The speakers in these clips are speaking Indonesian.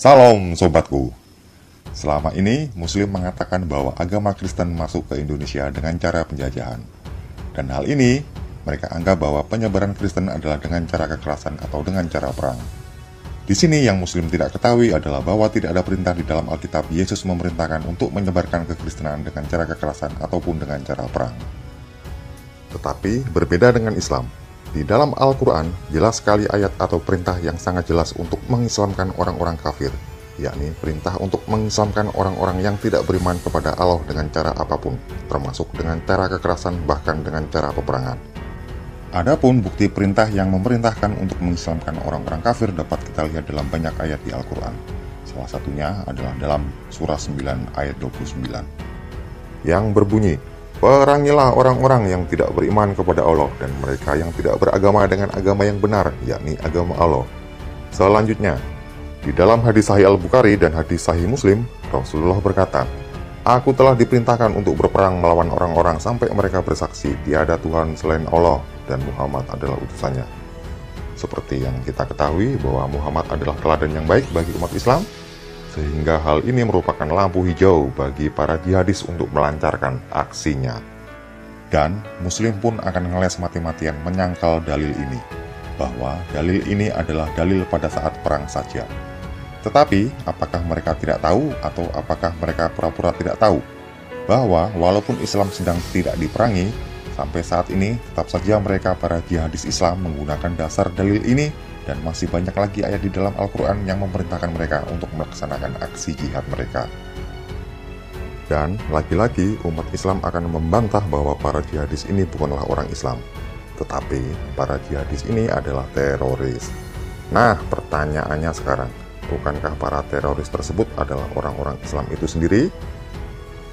Salam sobatku. Selama ini Muslim mengatakan bahwa agama Kristen masuk ke Indonesia dengan cara penjajahan. Dan hal ini mereka anggap bahwa penyebaran Kristen adalah dengan cara kekerasan atau dengan cara perang. Di sini yang Muslim tidak ketahui adalah bahwa tidak ada perintah di dalam Alkitab Yesus memerintahkan untuk menyebarkan kekristenan dengan cara kekerasan ataupun dengan cara perang. Tetapi berbeda dengan Islam. Di dalam Al-Quran, jelas sekali ayat atau perintah yang sangat jelas untuk mengislamkan orang-orang kafir, yakni perintah untuk mengislamkan orang-orang yang tidak beriman kepada Allah dengan cara apapun, termasuk dengan cara kekerasan bahkan dengan cara peperangan. Adapun bukti perintah yang memerintahkan untuk mengislamkan orang-orang kafir dapat kita lihat dalam banyak ayat di Al-Quran. Salah satunya adalah dalam surah 9 ayat 29, yang berbunyi, "Perangilah orang-orang yang tidak beriman kepada Allah dan mereka yang tidak beragama dengan agama yang benar, yakni agama Allah." Selanjutnya, di dalam hadis Sahih Al-Bukhari dan hadis Sahih Muslim, Rasulullah berkata, "Aku telah diperintahkan untuk berperang melawan orang-orang sampai mereka bersaksi tiada Tuhan selain Allah dan Muhammad adalah utusannya." Seperti yang kita ketahui bahwa Muhammad adalah teladan yang baik bagi umat Islam, sehingga hal ini merupakan lampu hijau bagi para jihadis untuk melancarkan aksinya. Dan Muslim pun akan ngeles mati-matian menyangkal dalil ini, bahwa dalil ini adalah dalil pada saat perang saja. Tetapi, apakah mereka tidak tahu atau apakah mereka pura-pura tidak tahu bahwa walaupun Islam sedang tidak diperangi, sampai saat ini tetap saja mereka para jihadis Islam menggunakan dasar dalil ini, dan masih banyak lagi ayat di dalam Al-Quran yang memerintahkan mereka untuk melaksanakan aksi jihad mereka. Dan lagi-lagi umat Islam akan membantah bahwa para jihadis ini bukanlah orang Islam, tetapi para jihadis ini adalah teroris. Nah, pertanyaannya sekarang, bukankah para teroris tersebut adalah orang-orang Islam itu sendiri?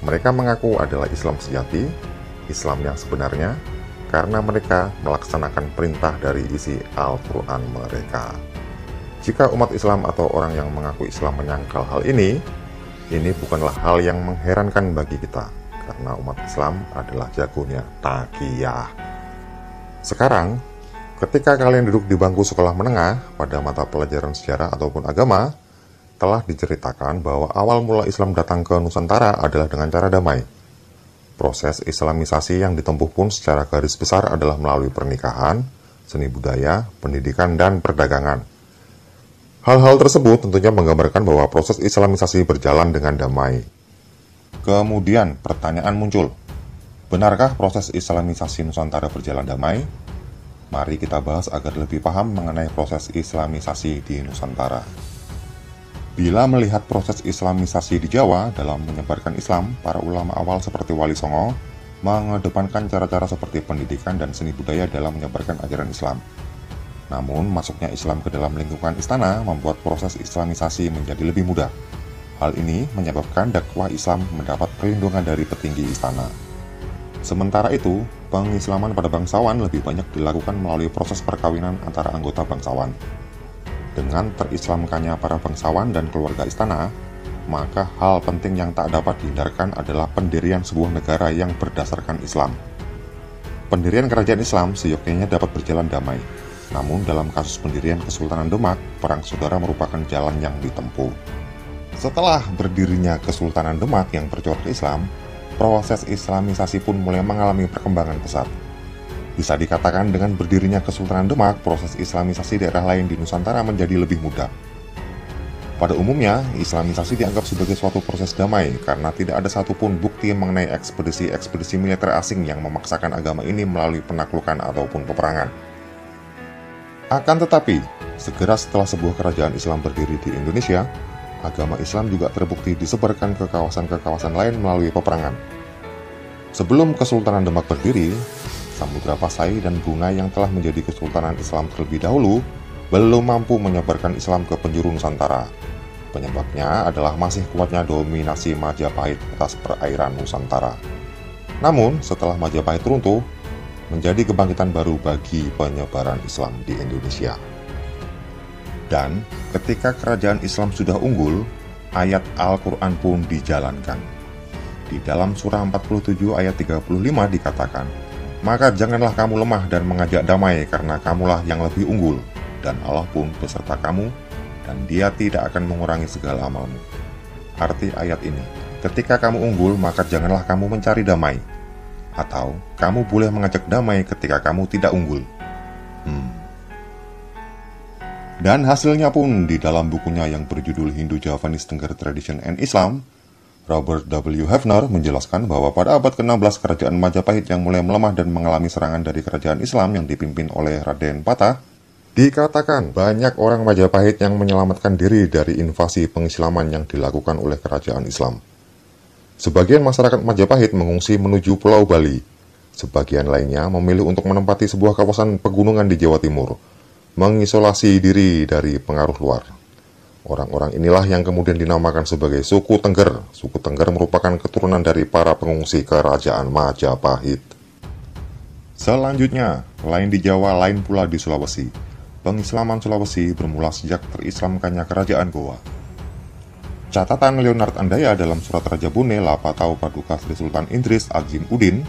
Mereka mengaku adalah Islam sejati, Islam yang sebenarnya, karena mereka melaksanakan perintah dari isi Al-Quran mereka. Jika umat Islam atau orang yang mengaku Islam menyangkal hal ini bukanlah hal yang mengherankan bagi kita, karena umat Islam adalah jagonya taqiyah. Sekarang, ketika kalian duduk di bangku sekolah menengah pada mata pelajaran sejarah ataupun agama, telah diceritakan bahwa awal mula Islam datang ke Nusantara adalah dengan cara damai. Proses Islamisasi yang ditempuh pun secara garis besar adalah melalui pernikahan, seni budaya, pendidikan, dan perdagangan. Hal-hal tersebut tentunya menggambarkan bahwa proses Islamisasi berjalan dengan damai. Kemudian pertanyaan muncul, benarkah proses Islamisasi Nusantara berjalan damai? Mari kita bahas agar lebih paham mengenai proses Islamisasi di Nusantara. Bila melihat proses Islamisasi di Jawa dalam menyebarkan Islam, para ulama awal seperti Wali Songo mengedepankan cara-cara seperti pendidikan dan seni budaya dalam menyebarkan ajaran Islam. Namun, masuknya Islam ke dalam lingkungan istana membuat proses Islamisasi menjadi lebih mudah. Hal ini menyebabkan dakwah Islam mendapat perlindungan dari petinggi istana. Sementara itu, pengislaman pada bangsawan lebih banyak dilakukan melalui proses perkawinan antara anggota bangsawan. Dengan terislamkannya para bangsawan dan keluarga istana, maka hal penting yang tak dapat dihindarkan adalah pendirian sebuah negara yang berdasarkan Islam. Pendirian kerajaan Islam seyogyanya dapat berjalan damai, namun dalam kasus pendirian Kesultanan Demak, perang saudara merupakan jalan yang ditempuh. Setelah berdirinya Kesultanan Demak yang bercorak Islam, proses Islamisasi pun mulai mengalami perkembangan pesat. Bisa dikatakan dengan berdirinya Kesultanan Demak, proses Islamisasi daerah lain di Nusantara menjadi lebih mudah. Pada umumnya, Islamisasi dianggap sebagai suatu proses damai karena tidak ada satupun bukti mengenai ekspedisi-ekspedisi militer asing yang memaksakan agama ini melalui penaklukan ataupun peperangan. Akan tetapi, segera setelah sebuah kerajaan Islam berdiri di Indonesia, agama Islam juga terbukti disebarkan ke kawasan-kawasan lain melalui peperangan. Sebelum Kesultanan Demak berdiri, Samudra Pasai dan Bunga yang telah menjadi Kesultanan Islam terlebih dahulu belum mampu menyebarkan Islam ke penjuru Nusantara. Penyebabnya adalah masih kuatnya dominasi Majapahit atas perairan Nusantara. Namun, setelah Majapahit runtuh, menjadi kebangkitan baru bagi penyebaran Islam di Indonesia. Dan ketika kerajaan Islam sudah unggul, ayat Al-Quran pun dijalankan. Di dalam surah 47 ayat 35 dikatakan, "Maka janganlah kamu lemah dan mengajak damai, karena kamulah yang lebih unggul, dan Allah pun beserta kamu, dan Dia tidak akan mengurangi segala amalmu. Arti ayat ini, ketika kamu unggul, maka janganlah kamu mencari damai. Atau, kamu boleh mengajak damai ketika kamu tidak unggul. Dan hasilnya pun di dalam bukunya yang berjudul Hindu-Javanese Tengger Tradition and Islam, Robert W. Hefner menjelaskan bahwa pada abad ke-16 kerajaan Majapahit yang mulai melemah dan mengalami serangan dari kerajaan Islam yang dipimpin oleh Raden Patah, dikatakan banyak orang Majapahit yang menyelamatkan diri dari invasi pengislaman yang dilakukan oleh kerajaan Islam. Sebagian masyarakat Majapahit mengungsi menuju Pulau Bali. Sebagian lainnya memilih untuk menempati sebuah kawasan pegunungan di Jawa Timur, mengisolasi diri dari pengaruh luar. Orang-orang inilah yang kemudian dinamakan sebagai suku Tengger. Suku Tengger merupakan keturunan dari para pengungsi kerajaan Majapahit. Selanjutnya, lain di Jawa, lain pula di Sulawesi. Pengislaman Sulawesi bermula sejak terislamkannya kerajaan Goa. Catatan Leonard Andaya dalam surat Raja Bune Lapatau Paduka Sri Sultan Idris Azim Udin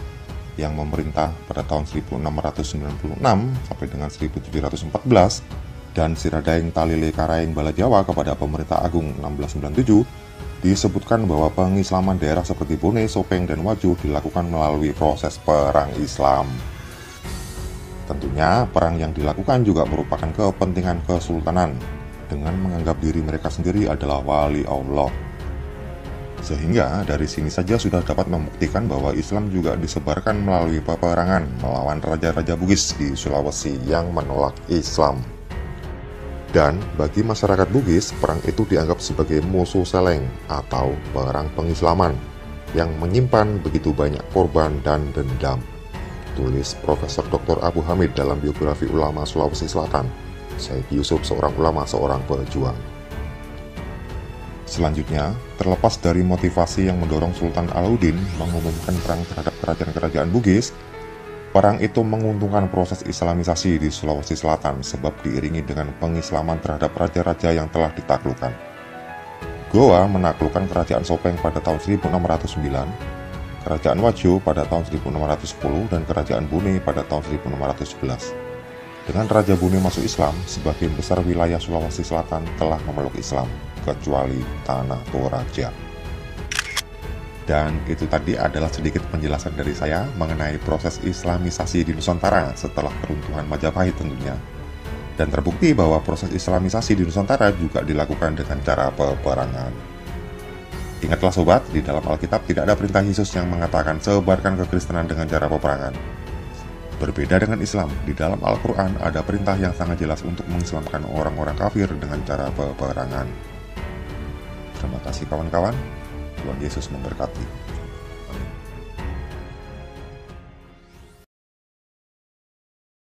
yang memerintah pada tahun 1696 sampai dengan 1714 dan Siradaing Talile Karaing Bala Jawa kepada Pemerintah Agung 1697 disebutkan bahwa pengislaman daerah seperti Bone, Sopeng, dan Wajo dilakukan melalui proses perang Islam. Tentunya perang yang dilakukan juga merupakan kepentingan kesultanan dengan menganggap diri mereka sendiri adalah wali Allah. Sehingga dari sini saja sudah dapat membuktikan bahwa Islam juga disebarkan melalui peperangan melawan raja-raja Bugis di Sulawesi yang menolak Islam. Dan bagi masyarakat Bugis, perang itu dianggap sebagai musuh seleng atau perang pengislaman yang menyimpan begitu banyak korban dan dendam. Tulis Profesor Dr. Abu Hamid dalam biografi ulama Sulawesi Selatan, Syekh Yusuf, seorang ulama, seorang pejuang. Selanjutnya, terlepas dari motivasi yang mendorong Sultan Alauddin mengumumkan perang terhadap kerajaan-kerajaan Bugis, perang itu menguntungkan proses Islamisasi di Sulawesi Selatan sebab diiringi dengan pengislaman terhadap raja-raja yang telah ditaklukkan. Goa menaklukkan kerajaan Sopeng pada tahun 1609, kerajaan Wajo pada tahun 1610, dan kerajaan Bune pada tahun 1611. Dengan Raja Bune masuk Islam, sebagian besar wilayah Sulawesi Selatan telah memeluk Islam, kecuali Tanah Toraja. Dan itu tadi adalah sedikit penjelasan dari saya mengenai proses Islamisasi di Nusantara setelah keruntuhan Majapahit tentunya. Dan terbukti bahwa proses Islamisasi di Nusantara juga dilakukan dengan cara peperangan. Ingatlah sobat, di dalam Alkitab tidak ada perintah Yesus yang mengatakan sebarkan kekristenan dengan cara peperangan. Berbeda dengan Islam, di dalam Al-Quran ada perintah yang sangat jelas untuk mengislamkan orang-orang kafir dengan cara peperangan. Terima kasih kawan-kawan, Tuhan Yesus memberkati.